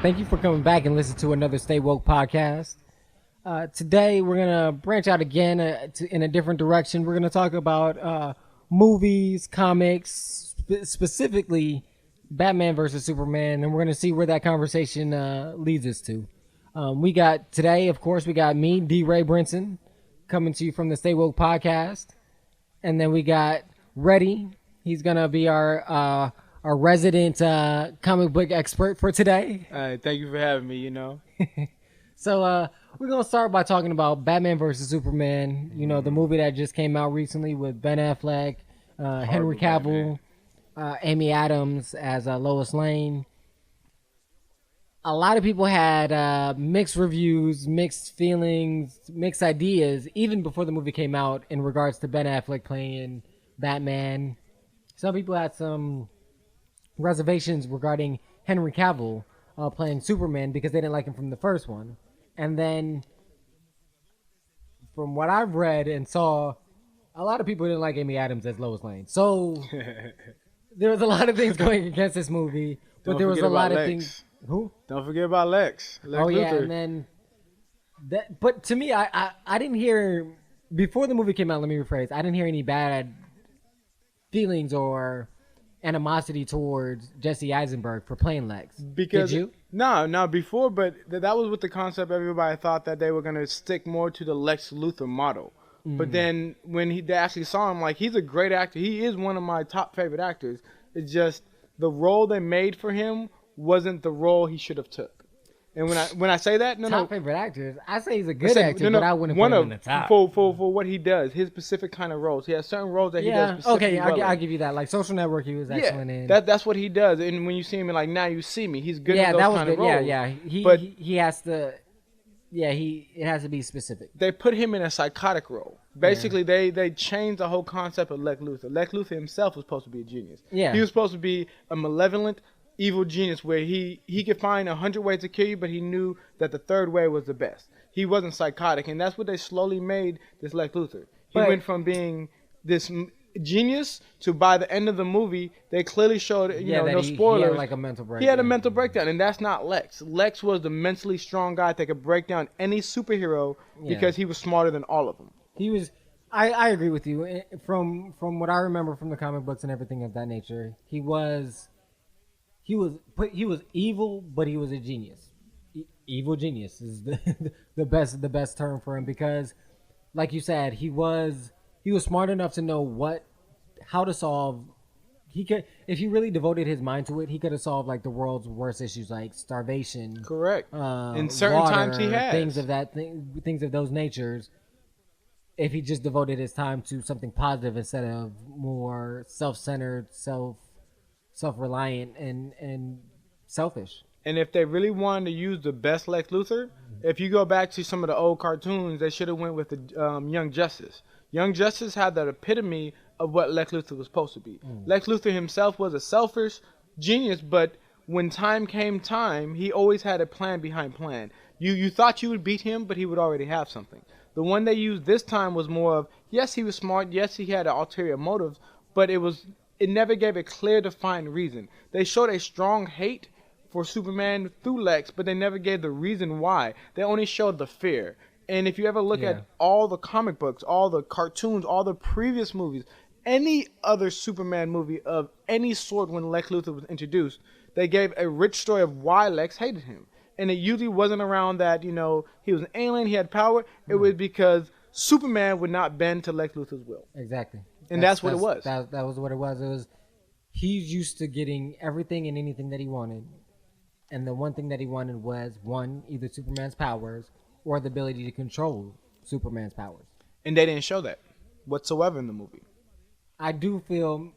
Thank you for coming back and listening to another Stay Woke podcast. Today, we're going to branch out again in a different direction. We're going to talk about movies, comics, specifically Batman versus Superman, and we're going to see where that conversation leads us to. We got me, D. Ray Brinson, coming to you from the Stay Woke podcast. And then we got Reddy. He's going to be our resident comic book expert for today. Thank you for having me, So we're going to start by talking about Batman versus Superman, the movie that just came out recently with Ben Affleck, Henry Cavill, Amy Adams as Lois Lane. A lot of people had mixed reviews, mixed feelings, mixed ideas, even before the movie came out in regards to Ben Affleck playing Batman. Some people had some reservations regarding Henry Cavill playing Superman because they didn't like him from the first one. And then, from what I've read and saw, a lot of people didn't like Amy Adams as Lois Lane. So, there was a lot of things going against this movie, but there was a lot of things. Who? Don't forget about Lex Luthor. Yeah, and then but to me, I didn't hear before the movie came out. Let me rephrase. I didn't hear any bad feelings or animosity towards Jesse Eisenberg for playing Lex. Because did you? No, before, but that was with the concept. Everybody thought that they were gonna stick more to the Lex Luthor model. Mm-hmm. But then when they actually saw him, like, he's a great actor. He is one of my top favorite actors. It's just the role they made for him wasn't the role he should have took. And when I say that, favorite actors, I say he's a good actor, but I wouldn't put him in the top. For what he does, his specific kind of roles. He has certain roles that he does specifically I'll give you that. Like Social Network, he was excellent in. That's what he does. And when you see him in, like, Now You See Me, he's good in those kind of roles. Yeah. He has to. Yeah, it has to be specific. They put him in a psychotic role. Basically, they changed the whole concept of Lex Luthor. Lex Luthor himself was supposed to be a genius. Yeah. He was supposed to be a malevolent, evil genius where he could find 100 ways to kill you, but he knew that the third way was the best. He wasn't psychotic, and that's what they slowly made this Lex Luthor. He went from being this genius to, by the end of the movie, they clearly showed, no spoilers. He had like a mental breakdown. He had a mental breakdown, and that's not Lex. Lex was the mentally strong guy that could break down any superhero because he was smarter than all of them. He was. I agree with you. From what I remember from the comic books and everything of that nature, he was evil, but he was a genius. Evil genius is the best term for him because, like you said, he was smart enough to know how to solve. He could, if he really devoted his mind to it, he could have solved like the world's worst issues, like starvation. Correct. In certain water, times, he has things of those natures. If he just devoted his time to something positive instead of more self-centered, self-reliant and selfish. And if they really wanted to use the best Lex Luthor, if you go back to some of the old cartoons, they should have went with the Young Justice. Young Justice had the epitome of what Lex Luthor was supposed to be. Lex Luthor himself was a selfish genius, but when time came, he always had a plan behind plan. You thought you would beat him, but he would already have something. The one they used this time was more of, yes, he was smart, yes, he had ulterior motives, but it never gave a clear, defined reason. They showed a strong hate for Superman through Lex, but they never gave the reason why. They only showed the fear. And if you ever look at all the comic books, all the cartoons, all the previous movies, any other Superman movie of any sort when Lex Luthor was introduced, they gave a rich story of why Lex hated him. And it usually wasn't around that, he was an alien, he had power. It was because Superman would not bend to Lex Luthor's will. Exactly. And that's what it was. That was what it was. It was he's used to getting everything and anything that he wanted. And the one thing that he wanted was, either Superman's powers or the ability to control Superman's powers. And they didn't show that whatsoever in the movie. I do feel...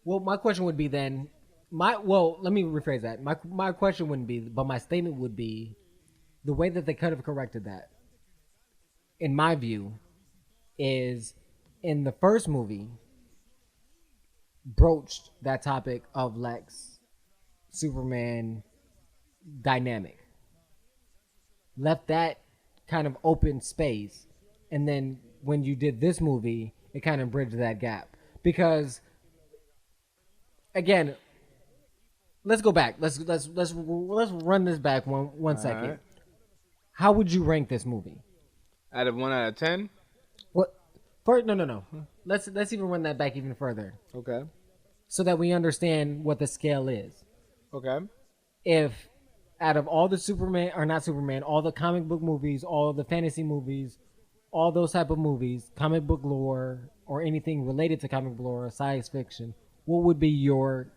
Well, my question would be then... let me rephrase that. My question wouldn't be, but my statement would be, the way that they could have corrected that, in my view, is in the first movie, broached that topic of Lex Superman dynamic. Left that kind of open space, and then when you did this movie, it kind of bridged that gap. Because, again, let's go back. Let's run this back one second. right. How would you rank this movie? Out of 1 out of 10. What? First, no. Let's even run that back even further, Okay. so that we understand what the scale is. Okay. If out of all the Superman or not Superman, all the comic book movies, all the fantasy movies, all those type of movies, comic book lore or anything related to comic book lore or science fiction, what would be your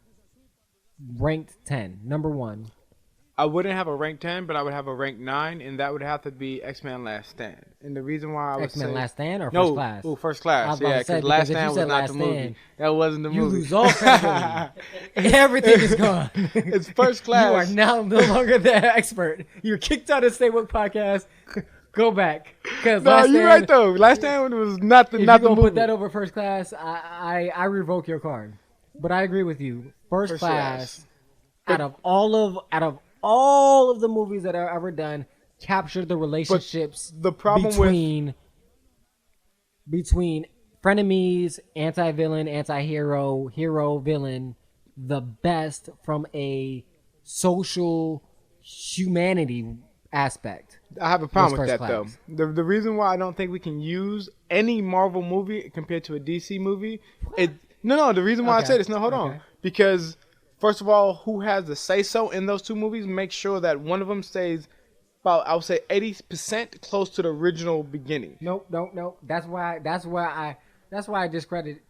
ranked 10? Number 1. I wouldn't have a rank 10, but I would have a rank 9, and that would have to be X-Men Last Stand. And the reason why I would X-Men say Last Stand or no, First Class? Ooh, First I Class. was about Yeah, to say, because Last because if you Stand was said not Last the movie. Stand, That wasn't the You movie. lose all credibility. Everything is gone. It's First Class. You are now no longer the expert. You're kicked out of Stay Woke Podcast. Go back. Because No, you're right though. Last Stand was not the If not you're the gonna movie. put that over First Class, I revoke your card. But I agree with you. First Class, out of all of the movies that are ever done, captured the relationships the problem between frenemies, anti-villain, anti-hero, hero, villain, the best from a social humanity aspect. I have a problem was with First that Class. though. The reason why I don't think we can use any Marvel movie compared to a DC movie, the reason why I Okay. say this, hold on, Okay. because first of all, who has the say so in those two movies? Make sure that one of them stays about, I would say, 80% close to the original beginning. Nope. That's why I discredit.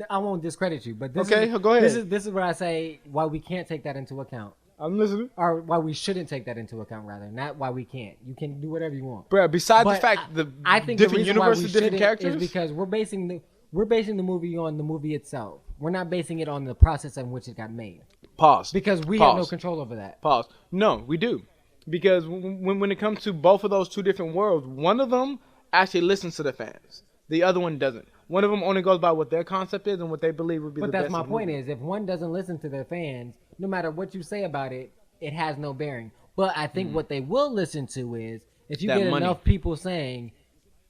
I won't discredit you, but this Okay, is, go ahead. This is what I say. Why we can't take that into account, I'm listening, or why we shouldn't take that into account, rather. Not why we can't. You can do whatever you want. bro. Besides But the fact I think different the reason why universes, we different shouldn't characters, is because we're basing the movie on the movie itself. We're not basing it on the process in which it got made, pause. because we have no Pause. control over that. Pause. No, we do. Because when it comes to both of those two different worlds, one of them actually listens to the fans. The other one doesn't. One of them only goes by what their concept is and what they believe would be But the that's best. my in the point movie. is, if one doesn't listen to their fans, no matter what you say about it, it has no bearing. But I think what they will listen to is, if you That get money. enough people saying,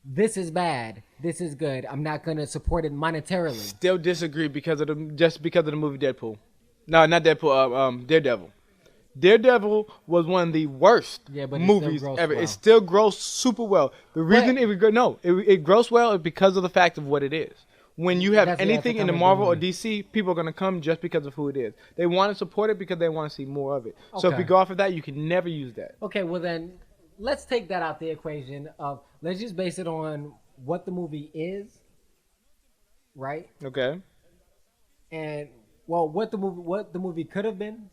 this is bad, this is good, I'm not going to support it monetarily. Still disagree because of the movie Deadpool. No, not Deadpool. Daredevil. Daredevil was one of the worst Yeah, but it still movies grossed ever. well. It still grossed super well. The reason But- it grossed well is because of the fact of what it is. When you have That's a anything in the comic book Marvel or movie. DC, people are gonna come just because of who it is. They want to support it because they want to see more of it. So if Okay. we go off of that, you can never use that. Okay, well then, let's take that out the equation of, let's just base it on what the movie is, right? Okay. And, well, what the movie could have been,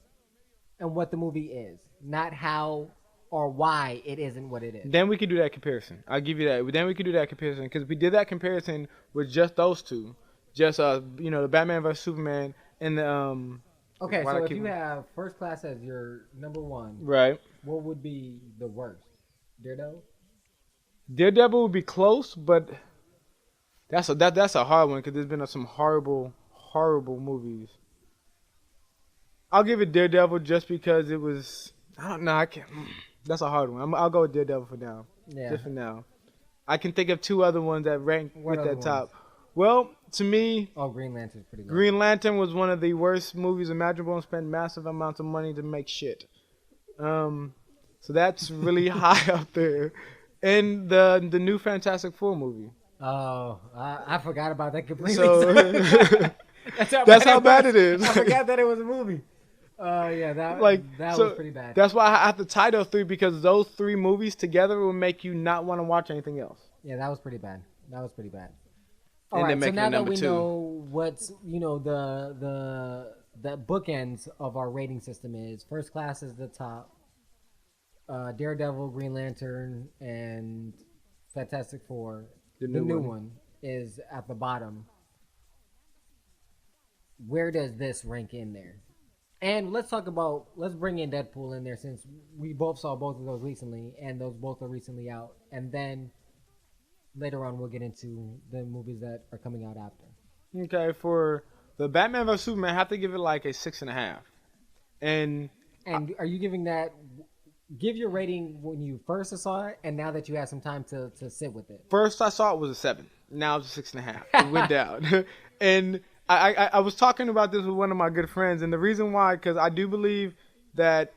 and what the movie is. Not how or why it isn't what it is. Then we could do that comparison. I'll give you that. Then we could do that comparison because we did that comparison with just those two, just the Batman vs Superman and the Okay, why so I if keep- you have First Class as your number one, right. what would be the worst? Daredevil? Daredevil would be close, but that's a hard one because there's been some horrible movies. I'll give it Daredevil just because it was. I don't know. I can't. That's a hard one. I'll go with Daredevil for now. Yeah. Just for now. I can think of two other ones that rank What with other that top. Well, to me, Oh, Green Lantern's pretty low. Green Lantern was one of the worst movies imaginable and spent massive amounts of money to make shit. So that's really high up there. And the new Fantastic Four movie. Oh, I forgot about that completely. So that's how bad it is. I forgot that it was a movie. Yeah, that so was pretty bad. That's why I have to tie those three because those three movies together will make you not want to watch anything else. Yeah, that was pretty bad. That was pretty bad. And All they're right, so making now a that number we two. know what's the bookends of our rating system is, First Class is the top, Daredevil, Green Lantern, and Fantastic Four. The The new new one. one is at the bottom. Where does this rank in there? And let's bring in Deadpool in there since we both saw both of those recently, and those both are recently out. And then later on, we'll get into the movies that are coming out after. Okay, for the Batman vs Superman, I have to give it like a 6.5. And And are you giving that? Give your rating when you first saw it, and now that you had some time to sit with it. first I saw it was a 7. Now it's a 6.5. It went down. And I was talking about this with one of my good friends, and the reason why, because I do believe that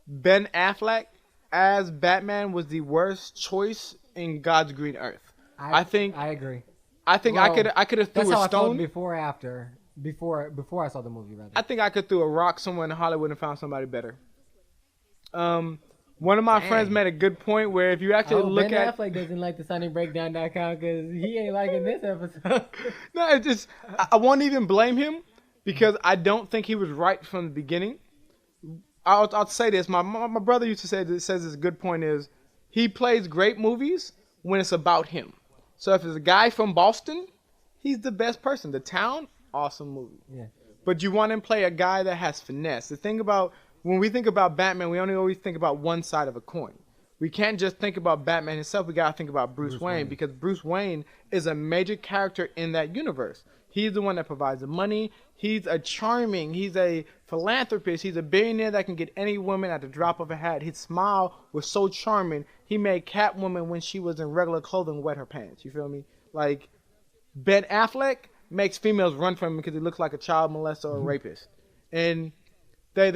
Ben Affleck as Batman was the worst choice in God's green earth. I think I agree. I think Well, I could have That's threw how a I felt stone. before I saw the movie, rather. I think I could throw a rock somewhere in Hollywood and found somebody better. One of my friends made a good point where if you actually look Ben at Affleck doesn't like the SonicBreakdown.com because he ain't liking this episode. no, it's just I won't even blame him because I don't think he was right from the beginning. I'll say this. My brother used to say this, says this good point is he plays great movies when it's about him. So if it's a guy from Boston, he's the best person. The Town, awesome movie. Yeah. But you want him to play a guy that has finesse. The thing about when we think about Batman, we only always think about one side of a coin. We can't just think about Batman himself. We gotta think about Bruce Wayne because Bruce Wayne is a major character in that universe. He's the one that provides the money. He's he's a philanthropist. He's a billionaire that can get any woman at the drop of a hat. His smile was so charming. He made Catwoman when she was in regular clothing wet her pants. You feel me? Like Ben Affleck makes females run from him because he looks like a child molester or a rapist. And they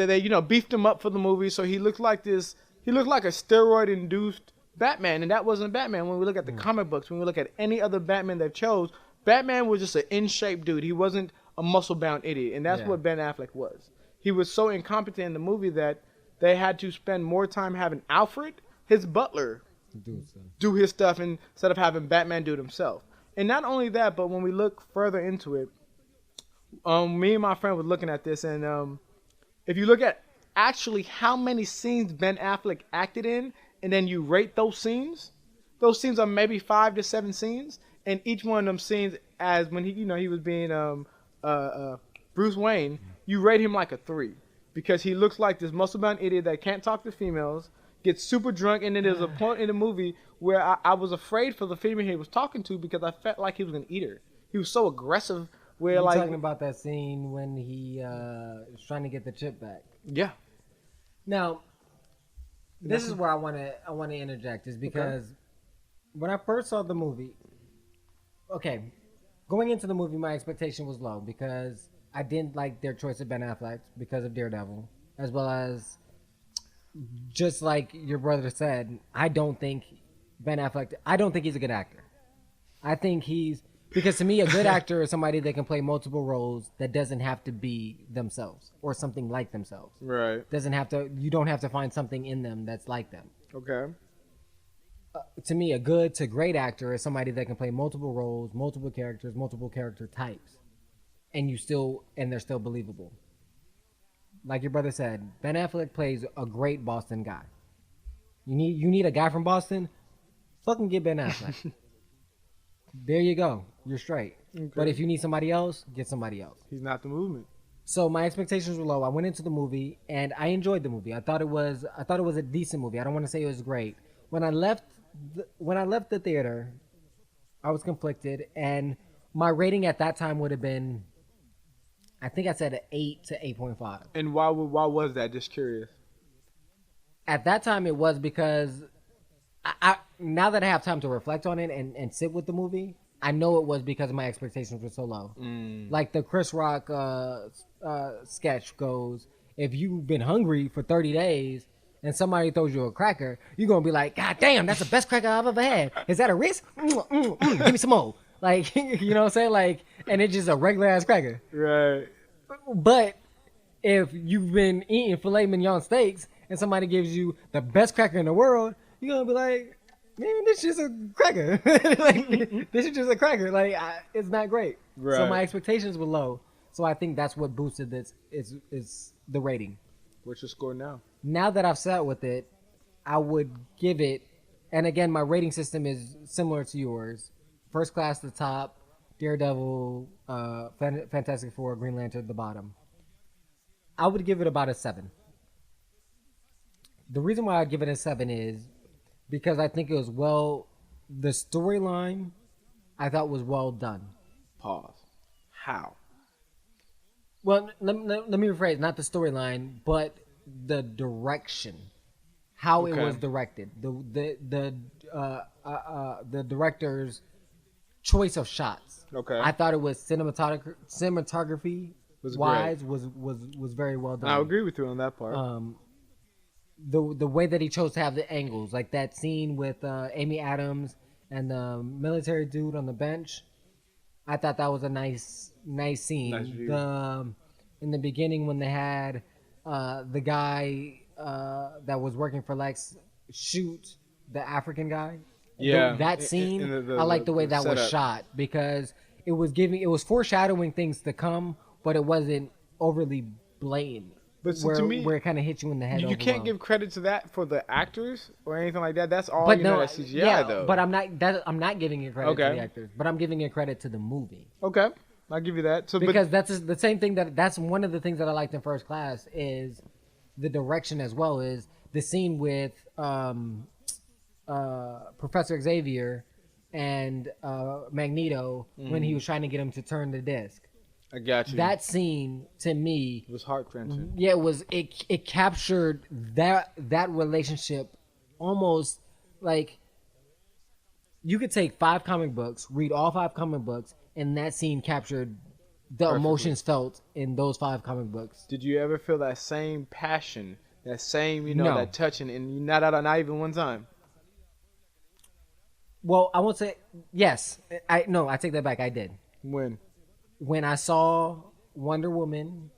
beefed him up for the movie, so he looked like this. He looked like a steroid-induced Batman, and that wasn't Batman. When we look at the comic books, when we look at any other Batman they've chose, Batman was just an in-shape dude. He wasn't a muscle-bound idiot, and that's what Ben Affleck was. He was so incompetent in the movie that they had to spend more time having Alfred, his butler, do his stuff instead of having Batman do it himself. And not only that, but when we look further into it, me and my friend were looking at this, and if you look at actually how many scenes Ben Affleck acted in, and then you rate those scenes are maybe 5 to 7 scenes, and each one of them scenes, as when he was being Bruce Wayne, you rate him like a 3 because he looks like this muscle-bound idiot that can't talk to females, gets super drunk, and then there's a point in the movie where I was afraid for the female he was talking to because I felt like he was gonna eat her. He was so aggressive. Where You're like talking about that scene when he was trying to get the chip back. yeah. Now, this is where I want to interject is because when I first saw the movie, going into the movie, my expectation was low because I didn't like their choice of Ben Affleck because of Daredevil, as well as just like your brother said, I don't think he's a good actor. I think because to me, a good actor is somebody that can play multiple roles that doesn't have to be themselves or something like themselves. Right. You don't have to find something in them that's like them. Okay. To me, a good to great actor is somebody that can play multiple roles, multiple characters, multiple character types, and they're still believable. Like your brother said, Ben Affleck plays a great Boston guy. You need a guy from Boston? Fucking get Ben Affleck. There you go. You're straight. Okay. But if you need somebody else, get somebody else. He's not the movement. So my expectations were low. I went into the movie and I enjoyed the movie. I thought it was a decent movie. I don't want to say it was great. When I left the theater, I was conflicted, and my rating at that time would have been, I think I said an 8 to 8.5. And why was that? Just curious. At that time, it was because I now that I have time to reflect on it and sit with the movie, I know it was because my expectations were so low. Like the Chris Rock sketch goes, if you've been hungry for 30 days and somebody throws you a cracker, you're going to be like, God damn, that's the best cracker I've ever had. Is that a Ritz? Give me some more. Like, you know what I'm saying? Like, and it's just a regular ass cracker. Right. But if you've been eating filet mignon steaks and somebody gives you the best cracker in the world, you're going to be like, man, this is just a cracker. Like, this is just a cracker. Like, it's not great. Right. So my expectations were low. So I think that's what boosted this is the rating. What's your score now? Now that I've sat with it, I would give it, and again, my rating system is similar to yours. First Class the top, Daredevil, Fantastic Four, Green Lantern the bottom. I would give it about a 7. The reason why I give it a 7 is because I think it was the storyline I thought was well done. Pause. How? Well, let me rephrase, not the storyline, but the direction, how it was directed. The director's choice of shots. Okay. I thought it was cinematography Was wise was very well done. I agree with you on that part. The way that he chose to have the angles, like that scene with Amy Adams and the military dude on the bench, I thought that was a nice scene. Nice view. In the beginning when they had the guy that was working for Lex shoot the African guy. Yeah, That scene, in I like the way that was setup. shot because it was foreshadowing things to come, but it wasn't overly blatant. But so where, to me, where it kind of hits you in the head. you can't overwhelmed. give credit to that for the actors or anything like that. That's all But that's CGI though. But I'm not giving it credit to Okay. the actors, but I'm giving it credit to the movie Okay, I'll give you that. So, because that's the same thing that's one of the things that I liked in First Class is the direction as well is the scene with Professor Xavier and Magneto when he was trying to get him to turn the disc. I got you. That scene to me, it was heart wrenching. yeah, it captured that relationship almost like you could take 5 comic books, read all 5 comic books, and that scene captured the Perfectly. emotions felt in those 5 comic books. Did you ever feel that same passion, that same No. that touching, and not even one time? Well, I won't say yes. I take that back. I did. When I saw Wonder Woman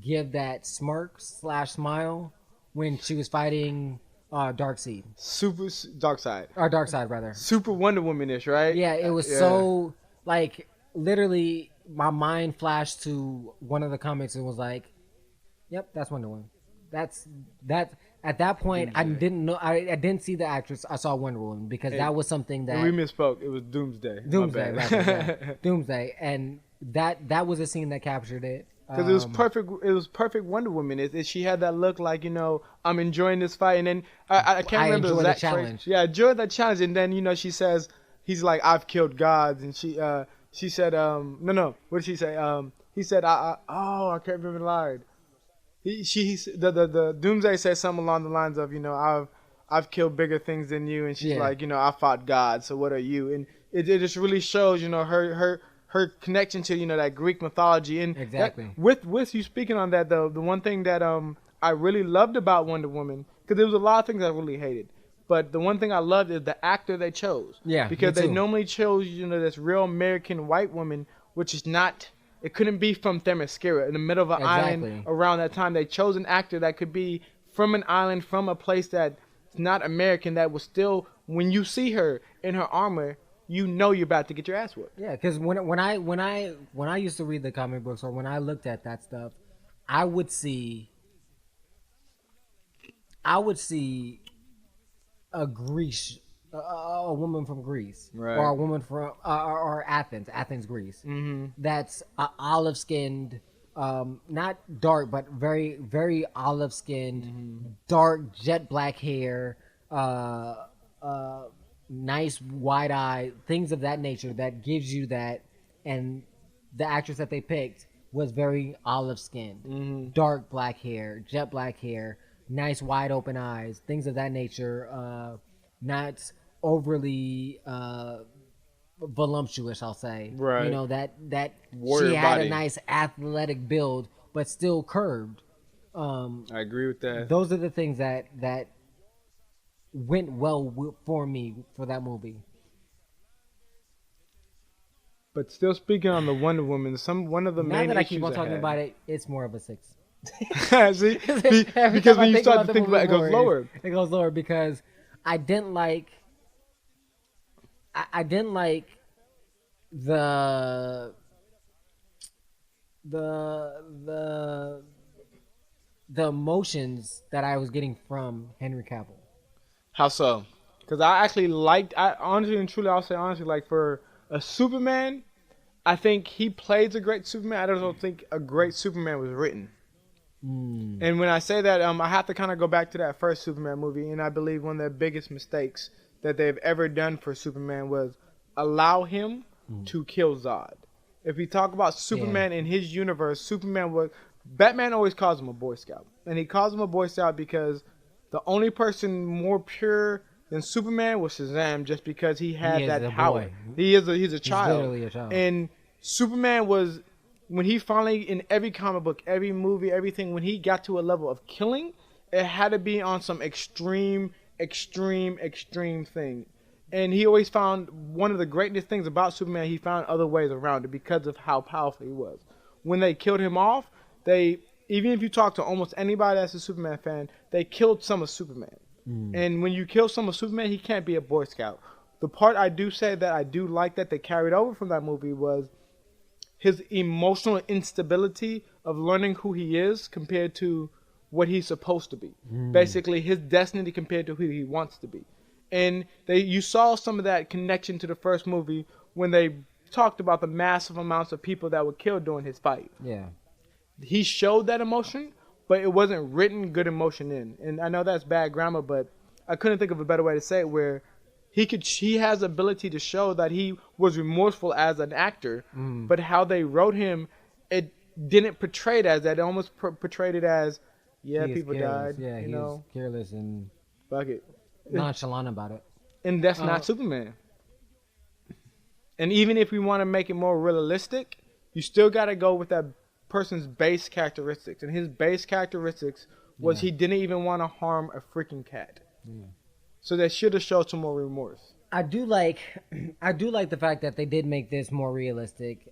give that smirk / smile when she was fighting Darkseid. Super Dark Side. Or Darkseid, rather. Super Wonder Woman-ish, right? Yeah, it was so, like, literally my mind flashed to one of the comics and was like, yep, that's Wonder Woman. That at that point, I didn't know, I didn't see the actress. I saw Wonder Woman because that was something that... We misspoke. It was Doomsday. Doomsday, My right, bad. yeah. Doomsday. And that was a scene that captured it. Because it was perfect. It was perfect Wonder Woman. She had that look like I'm enjoying this fight, and then I can't remember enjoy the the exact phrase. challenge. Yeah, I enjoyed that challenge, and then she says he's like I've killed gods, and she said no what did she say he said I can't remember the line. The Doomsday said something along the lines of I've killed bigger things than you, and she's like I fought God, so what are you? And it just really shows her connection to that Greek mythology, and exactly. With you speaking on that though, the one thing that I really loved about Wonder Woman, because there was a lot of things I really hated, but the one thing I loved is the actor they chose. Yeah, because me they too. normally chose this real American white woman, which is not. It couldn't be from Themyscira in the middle of an island around that time. They chose an actor that could be from an island, from a place that's not American, that was still, when you see her in her armor, you're about to get your ass whooped. Yeah, because when I used to read the comic books or when I looked at that stuff, I would see a woman from Greece, Right. or a woman from or Athens, Greece. Mm-hmm. That's olive skinned, not dark, but very very olive skinned, dark jet black hair, nice wide eye, things of that nature that gives you that. And the actress that they picked was very olive skinned, dark black hair, jet black hair, nice wide open eyes, things of that nature. Not overly voluptuous, I'll say. Right. That Warrior she had body. a nice athletic build, but still curved. I agree with that. Those are the things that went well for me for that movie. But still speaking on the Wonder Woman, one of the Now main that I issues keep on talking had. about it, it's more of a 6. See? Every Because time I when you think start about to the think about it, it movie goes more, lower. It goes lower because I didn't like. I didn't like the emotions that I was getting from Henry Cavill. How so? Because I actually honestly and truly, I'll say honestly, like for a Superman, I think he plays a great Superman. I don't think a great Superman was written. And when I say that, I have to kind of go back to that first Superman movie, and I believe one of the biggest mistakes that they've ever done for Superman was allow him to kill Zod. If we talk about Superman in his universe, Batman always calls him a Boy Scout, and he calls him a Boy Scout because the only person more pure then Superman was Shazam just because he had He is that a power. boy. He's a He's child. literally a child. And Superman was, when he finally, in every comic book, every movie, everything, when he got to a level of killing, it had to be on some extreme thing. And he always found, one of the greatest things about Superman, he found other ways around it because of how powerful he was. When they killed him off, even if you talk to almost anybody that's a Superman fan, they killed some of Superman. And when you kill some of Superman, he can't be a Boy Scout. The part I do say that I do like that they carried over from that movie was his emotional instability of learning who he is compared to what he's supposed to be. Basically, his destiny compared to who he wants to be. And you saw some of that connection to the first movie when they talked about the massive amounts of people that were killed during his fight. Yeah. He showed that emotion, but it wasn't written good emotion in. And I know that's bad grammar, but I couldn't think of a better way to say it, where he has the ability to show that he was remorseful as an actor, but how they wrote him, it didn't portray it as that. It almost portrayed it as, yeah, He is people careless. died. Yeah, you he know, is careless and fuck it. nonchalant about it. And that's not Superman. And even if we want to make it more realistic, you still got to go with that person's base characteristics. And his base characteristics was he didn't even want to harm a freaking cat. Yeah. So they should have showed some more remorse. I do like the fact that they did make this more realistic.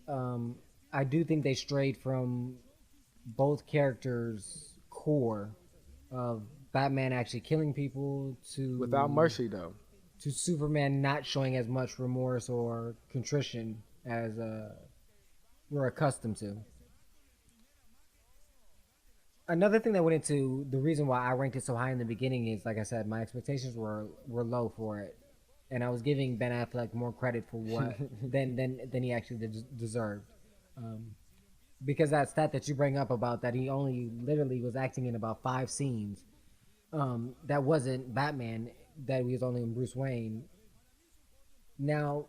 I do think they strayed from both characters' core of Batman actually killing people to Without mercy, though. to Superman not showing as much remorse or contrition as we're accustomed to. Another thing that went into the reason why I ranked it so high in the beginning is, like I said, my expectations were low for it, and I was giving Ben Affleck more credit for what than he actually deserved. Because that stat that you bring up about that he only literally was acting in about 5 scenes, that wasn't Batman, that he was only in Bruce Wayne. Now,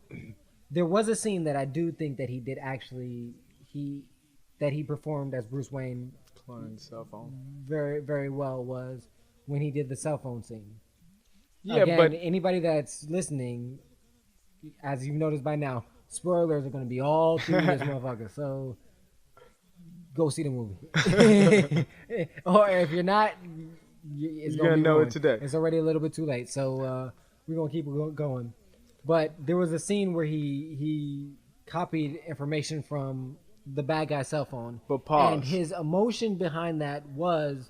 there was a scene that I do think that he did actually he performed as Bruce Wayne Clone cell phone. very, very well, was when he did the cell phone scene. Yeah, Again, but anybody that's listening, as you've noticed by now, spoilers are going to be all through this motherfucker. So go see the movie. Or if you're not, it's You're gonna know it today. It's already a little bit too late. So we're going to keep going. But there was a scene where he copied information from the bad guy's cell phone. But pause. And his emotion behind that was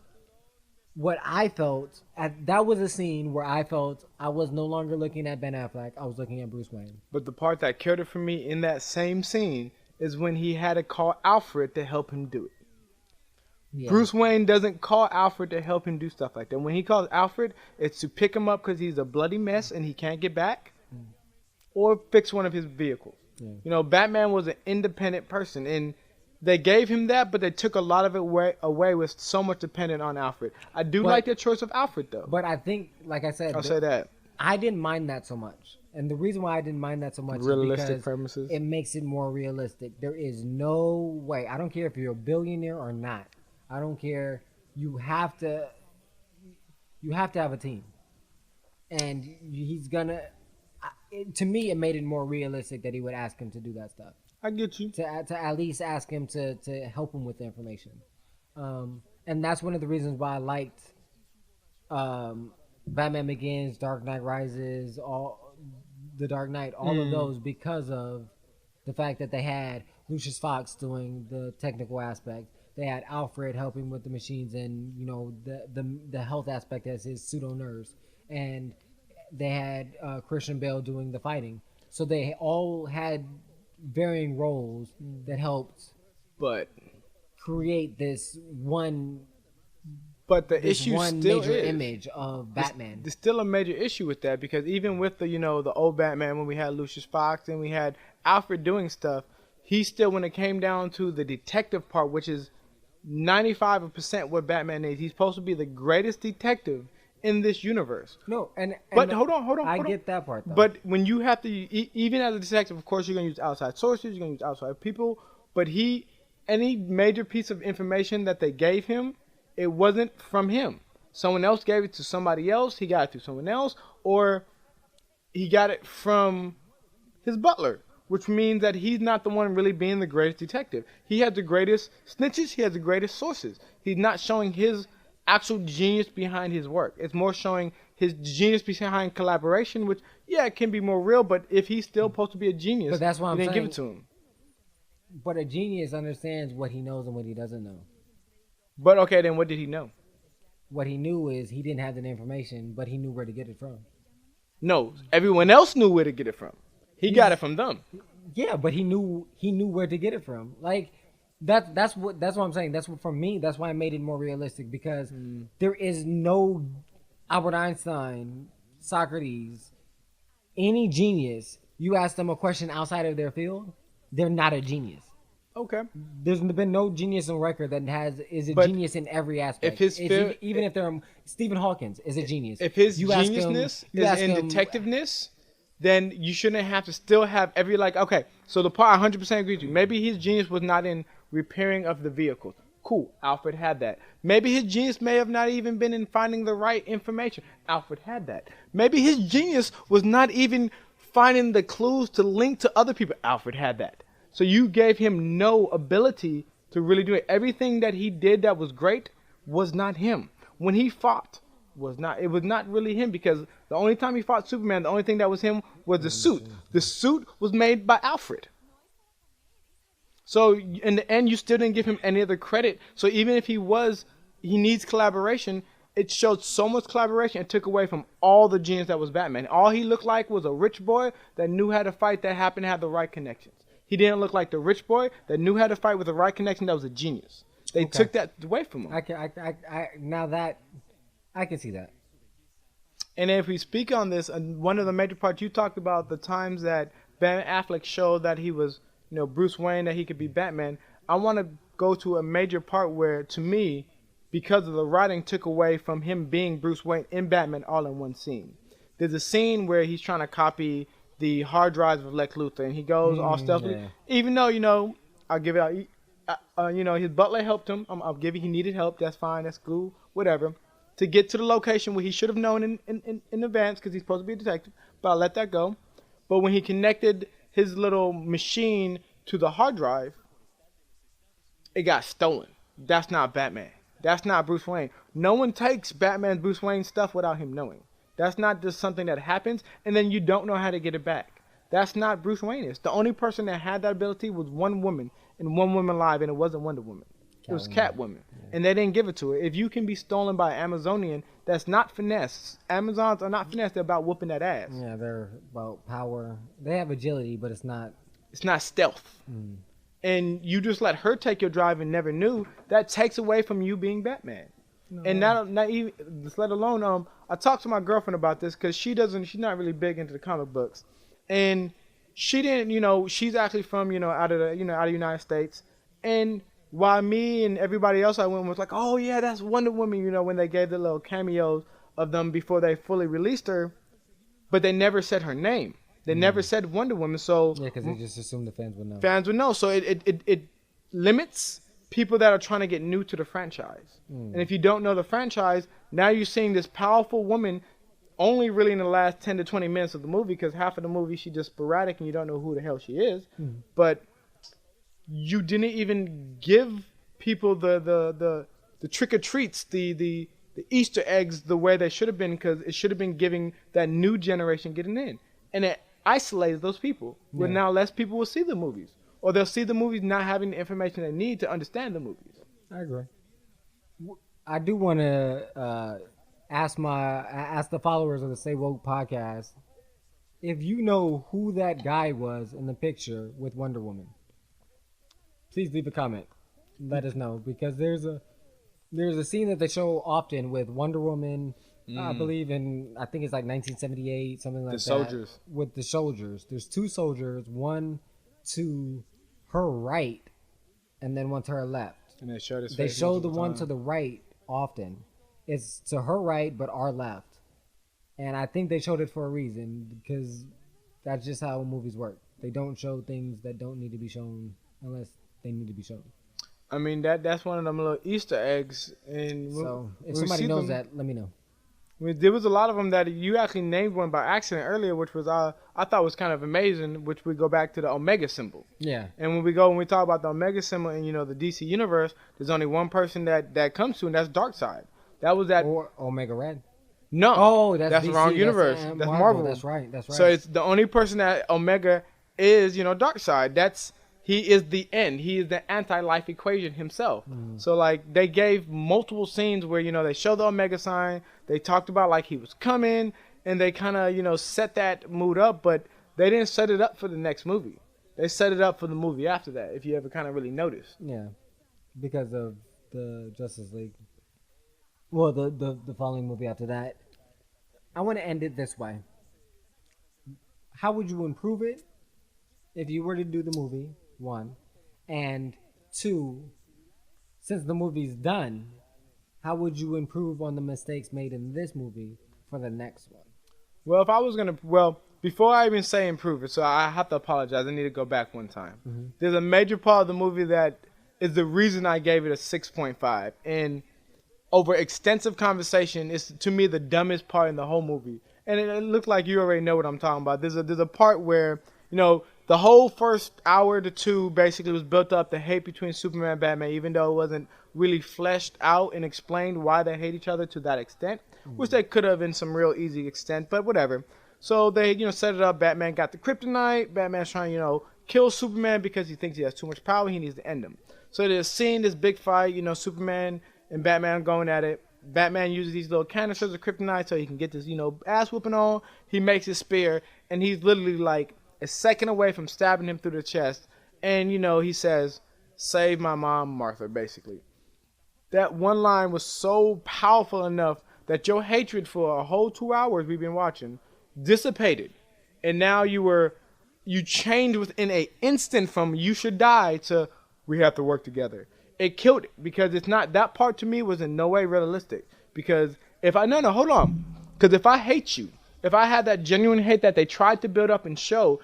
what I felt. That was a scene where I felt I was no longer looking at Ben Affleck. I was looking at Bruce Wayne. But the part that killed it for me in that same scene is when he had to call Alfred to help him do it. Yeah. Bruce Wayne doesn't call Alfred to help him do stuff like that. When he calls Alfred, it's to pick him up because he's a bloody mess and he can't get back, or fix one of his vehicles. Yeah. You know, Batman was an independent person, and they gave him that, but they took a lot of it away with so much dependent on Alfred. I do like the choice of Alfred, though. But I think, like I said, I'll say that. I didn't mind that so much. And the reason why I didn't mind that so much Realistic is because premises. it makes it more realistic. There is no way. I don't care if you're a billionaire or not. I don't care. You have to have a team. And he's gonna. To me, it made it more realistic that he would ask him to do that stuff. I get you. To at least ask him to help him with the information. And that's one of the reasons why I liked Batman Begins, Dark Knight Rises, The Dark Knight, all of those, because of the fact that they had Lucius Fox doing the technical aspect. They had Alfred helping with the machines and, you know, the health aspect as his pseudo nurse. And they had Christian Bale doing the fighting. So they all had varying roles that helped create this one. But the This issue one still major is image of Batman. There's still a major issue with that, because even with the the old Batman, when we had Lucius Fox and we had Alfred doing stuff, he still, when it came down to the detective part, which is 95% what Batman is, he's supposed to be the greatest detective in this universe. No, and But hold on. I get that part, though. But when you have to, even as a detective, of course, you're going to use outside sources, you're going to use outside people. But any major piece of information that they gave him, it wasn't from him. Someone else gave it to somebody else. He got it to someone else, or he got it from his butler, which means that he's not the one really being the greatest detective. He has the greatest snitches. He has the greatest sources. He's not showing his actual genius behind his work. It's more showing his genius behind collaboration, which, yeah, it can be more real, but if he's still supposed to be a genius, But that's what I'm you didn't give saying. it to him. But a genius understands what he knows and what he doesn't know. But okay, then what did he know? What he knew is he didn't have that information, but he knew where to get it from. No, everyone else knew where to get it from. He got it from them. Yeah, but he knew where to get it from. Like that's what I'm saying. That's what, for me, that's why I made it more realistic, because there is no Albert Einstein, Socrates, any genius. You ask them a question outside of their field, they're not a genius. Okay. There's been no genius on record that is a But genius in every aspect. if his even if they're Stephen Hawkins is a genius. If his You ask him- geniusness you is ask in him- detectiveness, then you shouldn't have to still have every, like, okay, so the part I 100% agree with you. Maybe his genius was not in repairing of the vehicles. Cool, Alfred had that. Maybe his genius may have not even been in finding the right information. Alfred had that. Maybe his genius was not even finding the clues to link to other people. Alfred had that. So you gave him no ability to really do it. Everything that he did that was great was not him. When he fought, it was not really him, because the only time he fought Superman, the only thing that was him was the suit. The suit was made by Alfred. So in the end, you still didn't give him any other credit. So even if he needs collaboration, it showed so much collaboration and took away from all the genius that was Batman. All he looked like was a rich boy that knew how to fight, that happened to have the right connections. He didn't look like the rich boy that knew how to fight with the right connection that was a genius. They took that away from him. Now that I can see that. And if we speak on this, one of the major parts you talked about, the times that Ben Affleck showed that he was, Bruce Wayne, that he could be Batman. I want to go to a major part where, to me, because of the writing, took away from him being Bruce Wayne in Batman all in one scene. There's a scene where he's trying to copy the hard drives of Lex Luthor, and he goes all stealthily. Yeah. Even though, I'll give it out. His butler helped him. I'll give you, he needed help. That's fine. That's cool. Whatever. To get to the location where he should have known in advance, because he's supposed to be a detective. But I'll let that go. But when he connected his little machine to the hard drive, it got stolen. That's not Batman. That's not Bruce Wayne. No one takes Batman's Bruce Wayne stuff without him knowing. That's not just something that happens and then you don't know how to get it back. That's not Bruce Wayne. The only person that had that ability was one woman, and one woman live, and it wasn't Wonder Woman. It was Catwoman. Yeah. And they didn't give it to her. If you can be stolen by an Amazonian, that's not finesse. Amazons are not finesse. They're about whooping that ass. Yeah, they're about power. They have agility, but it's not stealth. Mm. And you just let her take your drive and never knew. That takes away from you being Batman. No. And not even, just let alone, I talked to my girlfriend about this, because she's not really big into the comic books. And she didn't, she's actually from, out of the United States. And while me and everybody else I went was like, oh yeah, that's Wonder Woman, when they gave the little cameos of them before they fully released her, but they never said her name. They never said Wonder Woman. So yeah, because they just assumed the fans would know. Fans would know. So it limits people that are trying to get new to the franchise. And if you don't know the franchise, now you're seeing this powerful woman only really in the last 10 to 20 minutes of the movie, because half of the movie she's just sporadic and you don't know who the hell she is. But you didn't even give people the trick or treats, the Easter eggs the way they should have been, because it should have been giving that new generation getting in. And it isolates those people. Where now less people will see the movies. Or they'll see the movies not having the information they need to understand the movies. I agree. I do want to ask the followers of the Say Woke podcast if you know who that guy was in the picture with Wonder Woman. Please leave a comment. Let us know, because there's a scene that they show often with Wonder Woman. I believe I think it's like 1978, something like that. The soldiers. With the soldiers. There's two soldiers, one to her right and then one to her left. And they showed his face. They show the one to the right often. It's to her right but our left. And I think they showed it for a reason, because that's just how movies work. They don't show things that don't need to be shown unless they need to be shown. I mean, that's one of them little Easter eggs. And so if somebody knows that, let me know. There was a lot of them that you actually named one by accident earlier, which was I thought was kind of amazing. Which we go back to the Omega symbol. Yeah. And when we talk about the Omega symbol in the DC universe, there's only one person that comes to, and that's Darkseid. That was that. Or Omega Red. No. Oh, that's DC, the wrong universe. That's Marvel. That's right. That's right. So it's the only person that Omega is, Darkseid. He is the end. He is the anti-life equation himself. So like they gave multiple scenes where they show the Omega sign. They talked about like he was coming, and they kind of set that mood up, but they didn't set it up for the next movie. They set it up for the movie after that. If you ever kind of really noticed. Yeah, because of the Justice League. Well, the following movie after that. I want to end it this way. How would you improve it if you were to do the movie? 1, and 2, since the movie's done, how would you improve on the mistakes made in this movie for the next one? Well, before I even say improve it, so I have to apologize. I need to go back one time. Mm-hmm. There's a major part of the movie that is the reason I gave it a 6.5, and over extensive conversation, it's to me the dumbest part in the whole movie. And it looked like you already know what I'm talking about. There's a part where the whole first hour to 2 basically was built up the hate between Superman and Batman, even though it wasn't really fleshed out and explained why they hate each other to that extent, which they could have in some real easy extent, but whatever. So they, set it up. Batman got the kryptonite. Batman's trying, kill Superman because he thinks he has too much power. He needs to end him. So they're seeing this big fight, Superman and Batman going at it. Batman uses these little canisters of kryptonite so he can get this, ass whooping on. He makes his spear, and he's literally like a second away from stabbing him through the chest. And, he says, "Save my mom, Martha," basically. That one line was so powerful enough that your hatred for a whole 2 hours we've been watching dissipated. And now you changed within an instant from "you should die" to "we have to work together." It killed it because it's not, that part to me was in no way realistic. Because hold on. Because if I hate you, if I had that genuine hate that they tried to build up and show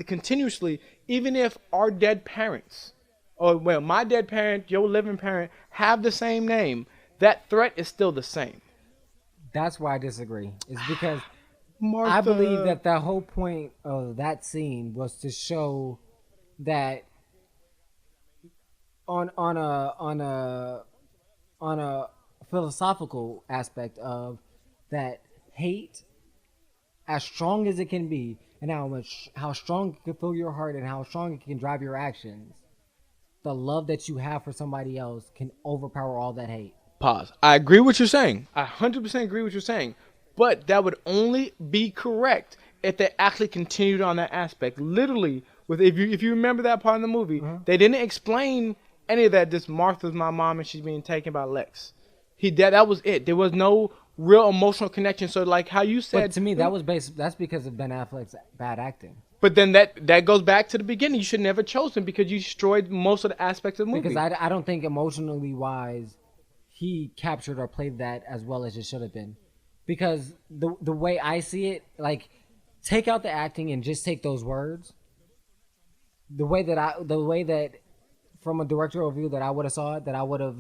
continuously, even if our dead parents, my dead parent, your living parent, have the same name, that threat is still the same. That's why I disagree. It's because Martha. I believe that the whole point of that scene was to show that on a philosophical aspect of that hate, as strong as it can be, and how strong it can fill your heart and how strong it can drive your actions, the love that you have for somebody else can overpower all that hate. Pause. I agree with what you're saying. I 100% agree with what you're saying. But that would only be correct if they actually continued on that aspect. Literally, if you remember that part in the movie, they didn't explain any of that. This Martha's my mom and she's being taken by Lex. That was it. There was no real emotional connection. So like how you said, but to me that's because of Ben Affleck's bad acting. But then that goes back to the beginning. You should never choose him because you destroyed most of the aspects of the movie. Because I don't think emotionally wise he captured or played that as well as it should have been. Because the way I see it, like, take out the acting and just take those words. The way that from a directorial view that I would have saw it, that I would have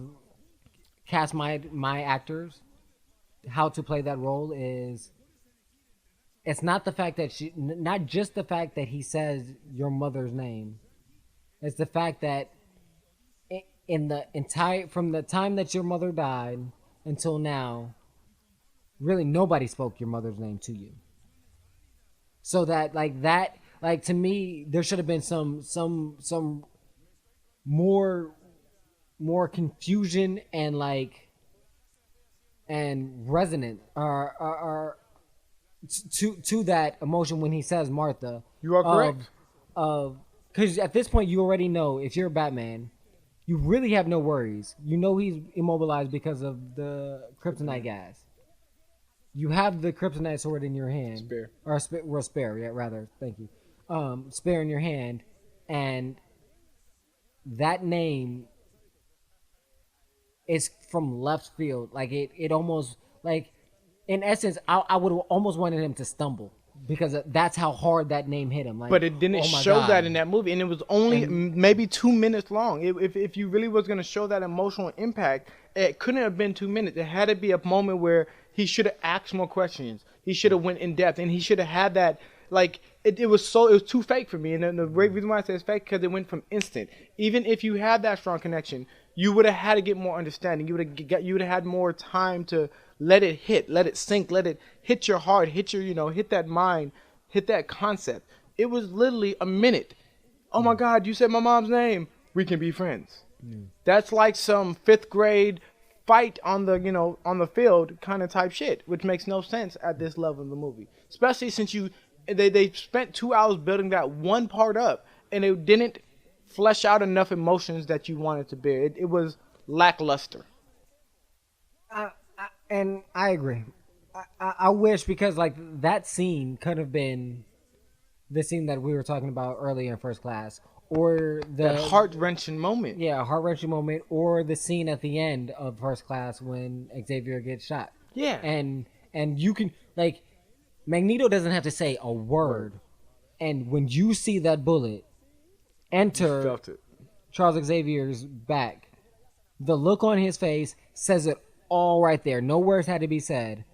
cast my actors how to play that role is, it's not the fact that not just the fact that he says your mother's name. It's the fact that from the time that your mother died until now, really nobody spoke your mother's name to you. So that to me, there should have been some more confusion and resonant or to that emotion when he says Martha. You are correct. Because at this point you already know, if you're Batman, you really have no worries. You know he's immobilized because of the kryptonite gas. You have the kryptonite sword in your hand. Spare. Or spare, yeah, rather. Thank you. Spare in your hand. And that name is from left field. Like, it almost, like, in essence, I would have almost wanted him to stumble because that's how hard that name hit him. Like, But it didn't oh my show God. that in that movie, and it was only maybe 2 minutes long. If you really was gonna show that emotional impact, it couldn't have been 2 minutes. It had to be a moment where he should have asked more questions. He should have went in depth, and he should have had that. Like it was too fake for me, and then the reason why I say it's fake because it went from instant. Even if you had that strong connection, you would have had to get more understanding. You would have had more time to let it hit, let it sink, let it hit your heart, hit your hit that mind, hit that concept. It was literally a minute. Oh my God, you said my mom's name. We can be friends. That's like some 5th grade fight on the field kind of type shit, which makes no sense at this level of the movie. Especially since they spent 2 hours building that one part up, and it didn't flesh out enough emotions that you wanted to bear. It was lackluster. And I agree. I wish, because like that scene could have been the scene that we were talking about earlier in First Class, or That heart-wrenching moment. yeah, heart-wrenching moment, or the scene at the end of First Class when Xavier gets shot. Yeah. And you can, like, Magneto doesn't have to say a word, and when you see that bullet enter Felt it. Charles Xavier's back, the look on his face says it all right there. No words had to be said.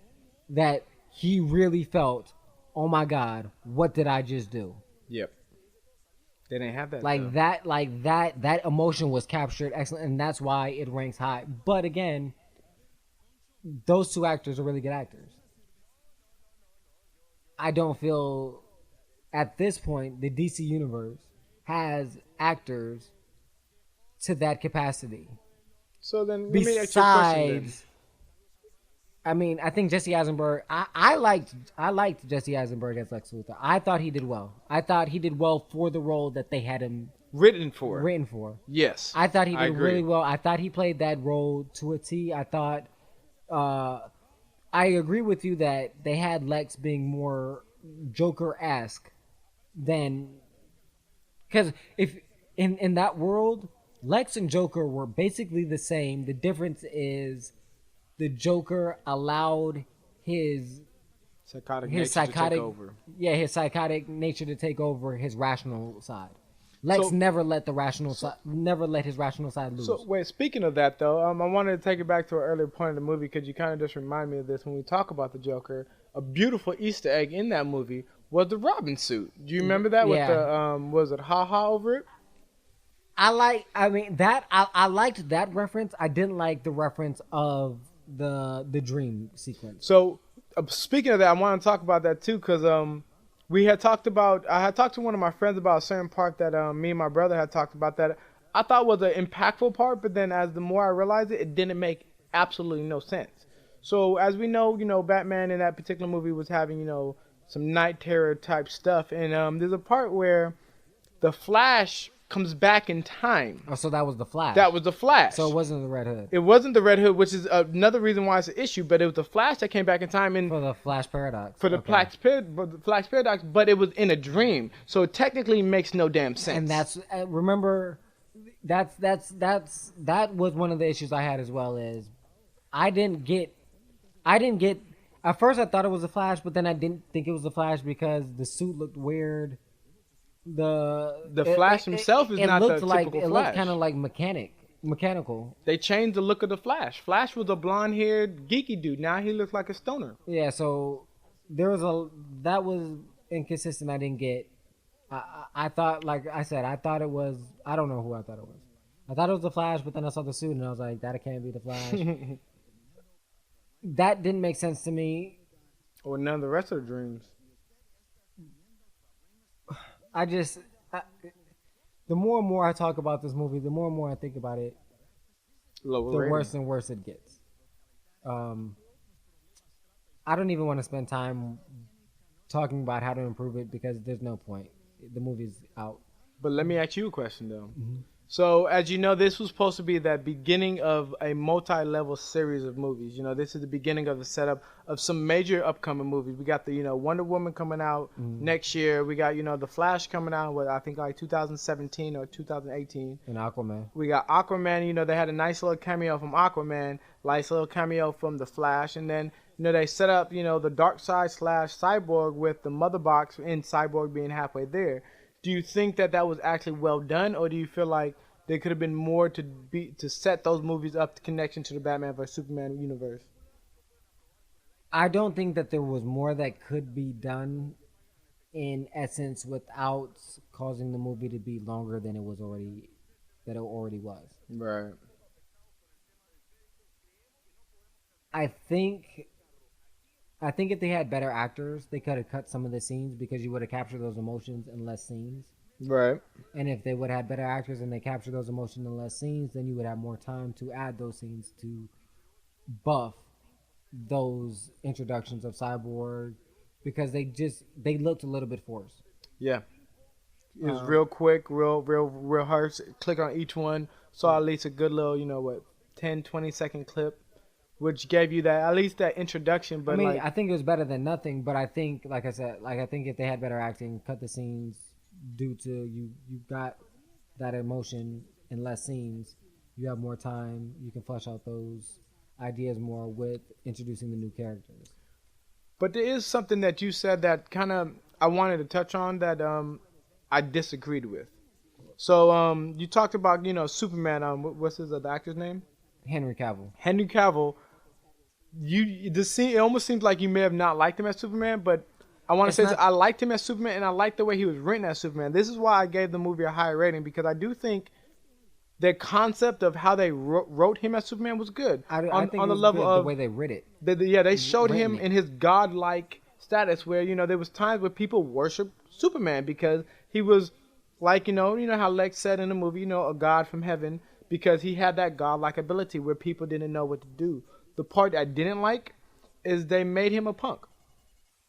That he really felt, oh my God, what did I just do? Yep. They didn't have that. Like that emotion was captured excellent, and that's why it ranks high. But again, those two actors are really good actors. I don't feel at this point the DC universe has actors to that capacity. So then, let me ask you a question then. Besides, I mean, I think Jesse Eisenberg. I liked Jesse Eisenberg as Lex Luthor. I thought he did well. I thought he did well for the role that they had him Written for. Yes. I thought he did agree. really well. I thought he played that role to a T. I thought. I agree with you that they had Lex being more Joker-esque than, because if in that world, Lex and Joker were basically the same. The difference is the Joker allowed his Psychotic nature to take over. Yeah, his psychotic nature to take over his rational side. Lex So- never let his rational side lose. So wait, speaking of that though, I wanted to take it back to an earlier point of the movie because you kind of just remind me of this when we talk about the Joker. A beautiful Easter egg in that movie was the Robin suit. Do you remember that with Yeah. the was it ha over it? I liked that reference. I didn't like the reference of the dream sequence. So speaking of that, I want to talk about that too because I had talked to one of my friends about a certain part that me and my brother had talked about that I thought was an impactful part, but then as the more I realized it, it didn't make absolutely no sense. So as we know, Batman in that particular movie was having, some night terror type stuff. And there's a part where the Flash comes back in time. Oh, so that was the Flash. That was the Flash. So it wasn't the Red Hood. It wasn't the Red Hood, which is another reason why it's an issue, but it was the Flash that came back in time and For the Flash paradox. for the Flash paradox, but it was in a dream. So it technically makes no damn sense. And that's remember, that was one of the issues I had as well. Is I didn't get. At first, I thought it was the Flash, but then I didn't think it was the Flash because the suit looked weird. The Flash himself is not the typical It Flash. looked kind of like mechanical. They changed the look of the Flash. Flash was a blonde-haired, geeky dude. Now he looks like a stoner. Yeah, so that was inconsistent. I didn't get. I thought, like I said, I thought it was. I don't know who I thought it was. I thought it was the Flash, but then I saw the suit and I was like, that can't be the Flash. That didn't make sense to me. Or none of the rest of the dreams. The more and more I talk about this movie, the more and more I think about it, Lower the rating. worse and worse it gets. I don't even want to spend time talking about how to improve it because there's no point. The movie's out. But let me ask you a question, though. Mm-hmm. So, as you know, this was supposed to be that beginning of a multi-level series of movies. This is the beginning of the setup of some major upcoming movies. We got the, Wonder Woman coming out next year. We got, the Flash coming out, I think like 2017 or 2018. And Aquaman. We got Aquaman. They had a nice little cameo from Aquaman, nice little cameo from the Flash. And then they set up, the dark side slash Cyborg with the mother box and Cyborg being halfway there. Do you think that that was actually well done, or do you feel like there could have been more to set those movies up, the connection to the Batman vs Superman universe? I don't think that there was more that could be done in essence without causing the movie to be longer than it already was. Right. I think if they had better actors, they could have cut some of the scenes because you would have captured those emotions in less scenes. Right. And if they would have had better actors and they captured those emotions in less scenes, then you would have more time to add those scenes to buff those introductions of Cyborg because they looked a little bit forced. Yeah. It was real quick, real hard. Click on each one. Saw at least a good little, 10, 20-second clip, which gave you that at least that introduction. But I think it was better than nothing. But I think, like I said, I think if they had better acting, cut the scenes due to you got that emotion in less scenes, you have more time. You can flesh out those ideas more with introducing the new characters. But there is something that you said that kind of I wanted to touch on that I disagreed with. So you talked about Superman. What's the actor's name? Henry Cavill. Henry Cavill. It almost seems like you may have not liked him as Superman, but I want to say I liked him as Superman, and I liked the way he was written as Superman. This is why I gave the movie a higher rating, because I do think the concept of how they wrote him as Superman was good. I think on the level of the way they wrote it. They showed him in his godlike status, where there was times where people worshiped Superman because he was like how Lex said in the movie, a god from heaven, because he had that godlike ability where people didn't know what to do. The part I didn't like is they made him a punk.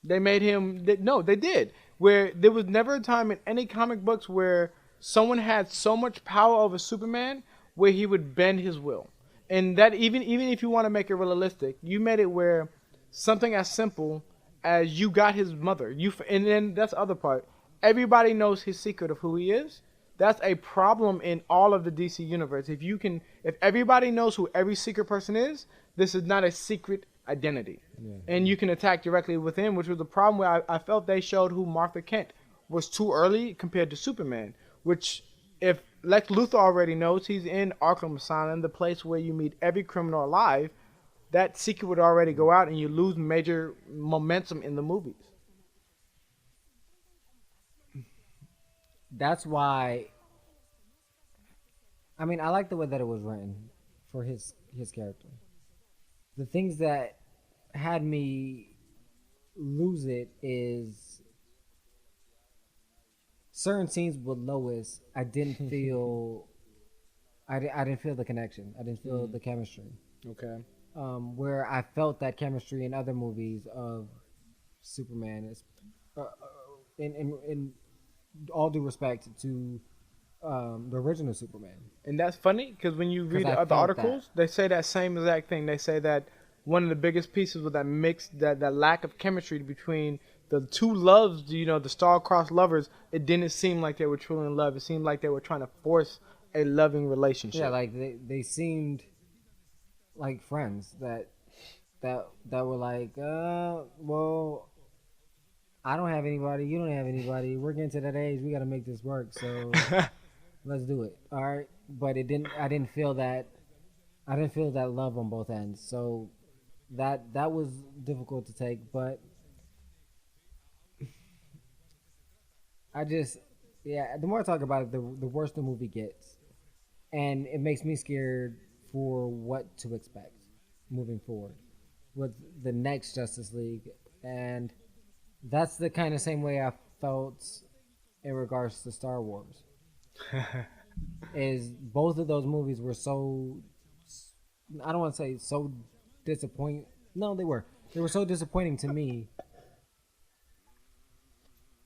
They made him they did. Where there was never a time in any comic books where someone had so much power over Superman where he would bend his will. And that even if you want to make it realistic, you made it where something as simple as you got his mother. And then that's the other part. Everybody knows his secret of who he is. That's a problem in all of the DC universe. If everybody knows who every secret person is, this is not a secret identity. Yeah. And you can attack directly within, which was the problem where I felt they showed who Martha Kent was too early compared to Superman. Which, if Lex Luthor already knows he's in Arkham Asylum, the place where you meet every criminal alive, that secret would already go out and you lose major momentum in the movies. That's why. I like the way that it was written for his character. The things that had me lose it is certain scenes with Lois. I didn't feel. I didn't feel the connection. I didn't feel the chemistry. Okay. Where I felt that chemistry in other movies of Superman is, in all due respect to the original Superman. And that's funny because when you read the other articles, they say that same exact thing. They say that one of the biggest pieces was that lack of chemistry between the two loves, the star-crossed lovers. It didn't seem like they were truly in love. It seemed like they were trying to force a loving relationship. Yeah, like they seemed like friends that were like, well, I don't have anybody, you don't have anybody. We're getting to that age, we got to make this work. So let's do it. All right, but I didn't feel that love on both ends. So that was difficult to take, but the more I talk about it, the worse the movie gets. And it makes me scared for what to expect moving forward with the next Justice League. And that's the kind of same way I felt in regards to Star Wars. Is both of those movies were so, I don't want to say so disappointing. No, they were. They were so disappointing to me.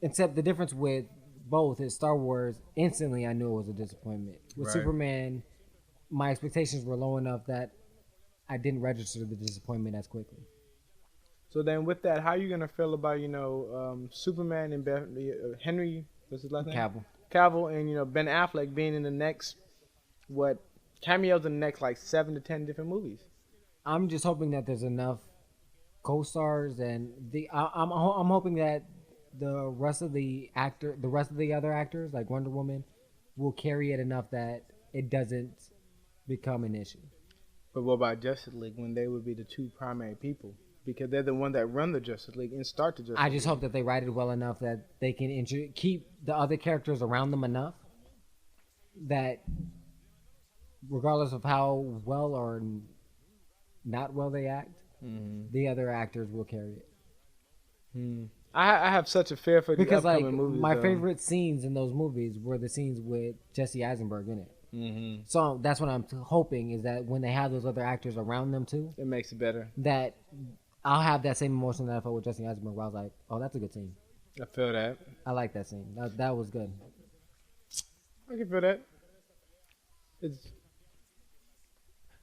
Except the difference with both is Star Wars, instantly I knew it was a disappointment. With Superman, my expectations were low enough that I didn't register the disappointment as quickly. So then with that, how are you going to feel about, Superman and Henry, what's his last name? Cavill and, Ben Affleck being in the next, cameos in the next, 7 to 10 different movies? I'm just hoping that there's enough co-stars, and I'm hoping that the rest of the other actors, like Wonder Woman, will carry it enough that it doesn't become an issue. But what about Justice League when they would be the two primary people? Because they're the one that run the Justice League and start the Justice I just League. hope that they write it well enough that they can keep the other characters around them enough that, regardless of how well or not well they act, the other actors will carry it. I have such a fear for the Because like upcoming movies. my though. favorite scenes in those movies were the scenes with Jesse Eisenberg in it. So that's what I'm hoping, is that when they have those other actors around them too, It makes it better. that I'll have that same emotion that I felt with Jesse Eisenberg, where I was like, oh, that's a good scene. I feel that. I like that scene. That was good. I can feel that. It's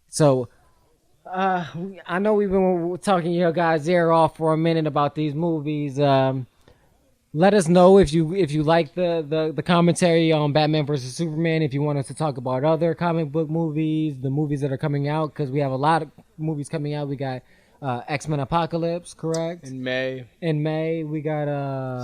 So, I know we've been talking your guys' ear off for a minute about these movies. Let us know if you like the commentary on Batman versus Superman. If you want us to talk about other comic book movies, the movies that are coming out, because we have a lot of movies coming out. We got X-Men Apocalypse, correct? in May. In May, we got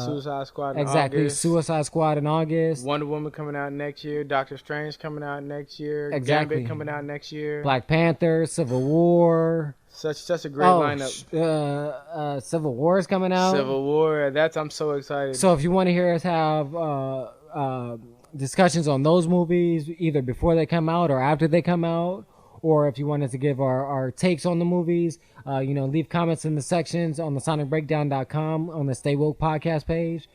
Suicide Squad. In exactly August. Suicide Squad in August. Wonder Woman coming out next year. Doctor Strange coming out next year. Exactly. Gambit coming out next year. Black Panther, Civil War. Such a great lineup. Civil War is coming out. Civil War. I'm so excited. So if you want to hear us have discussions on those movies, either before they come out or after they come out, or if you want us to give our takes on the movies, leave comments in the sections on the sonicbreakdown.com on the Stay Woke podcast page.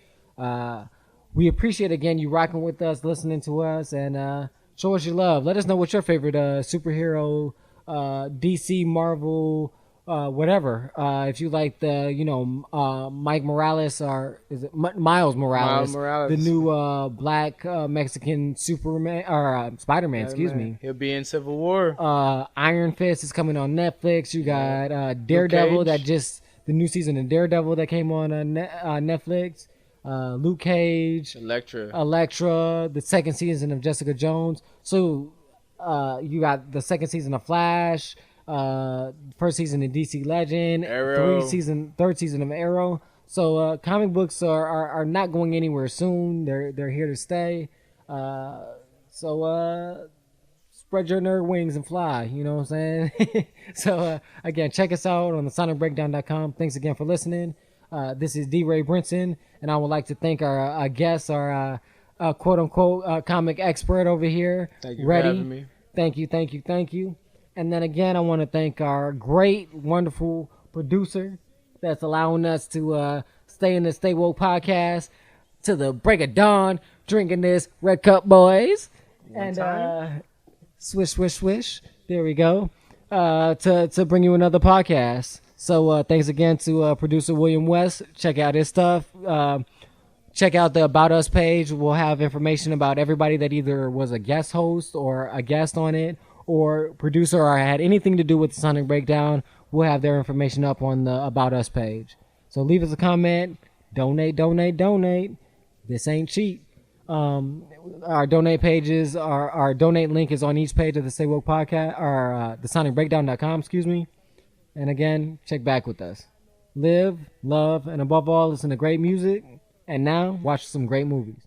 We appreciate, again, you rocking with us, listening to us, and show us your love. Let us know what your favorite superhero, DC, Marvel, whatever. If you like the, Mike Morales, or is it Miles Morales? Miles Morales. The new black Mexican Superman, or Spider-Man, excuse me. He'll be in Civil War. Iron Fist is coming on Netflix. You got Daredevil, Cage. the new season of Daredevil that came on Netflix. Luke Cage, Elektra, the second season of Jessica Jones. So you got the second season of Flash, first season of DC Legend, Arrow. third season of Arrow. So comic books are not going anywhere soon. They're here to stay. So spread your nerd wings and fly. You know what I'm saying? So again, check us out on the sonicbreakdown.com. Thanks again for listening. This is D. Ray Brinson, and I would like to thank our guest, our quote unquote comic expert over here. Thank you Reddy. for having me. Thank you. And then again, I want to thank our great, wonderful producer that's allowing us to stay in the Stay Woke podcast to the break of dawn, drinking this Red Cup, boys. Swish, swish, swish. There we go. To bring you another podcast. So thanks again to producer William West. Check out his stuff. Check out the About Us page. We'll have information about everybody that either was a guest host or a guest on it, or producer, or had anything to do with the Sonic Breakdown. We'll have their information up on the About Us page. So leave us a comment. Donate. This ain't cheap. Our donate pages, our donate link is on each page of the Stay Woke podcast, or the sonicbreakdown.com, excuse me. And again, check back with us. Live, love, and above all, listen to great music. And now, watch some great movies.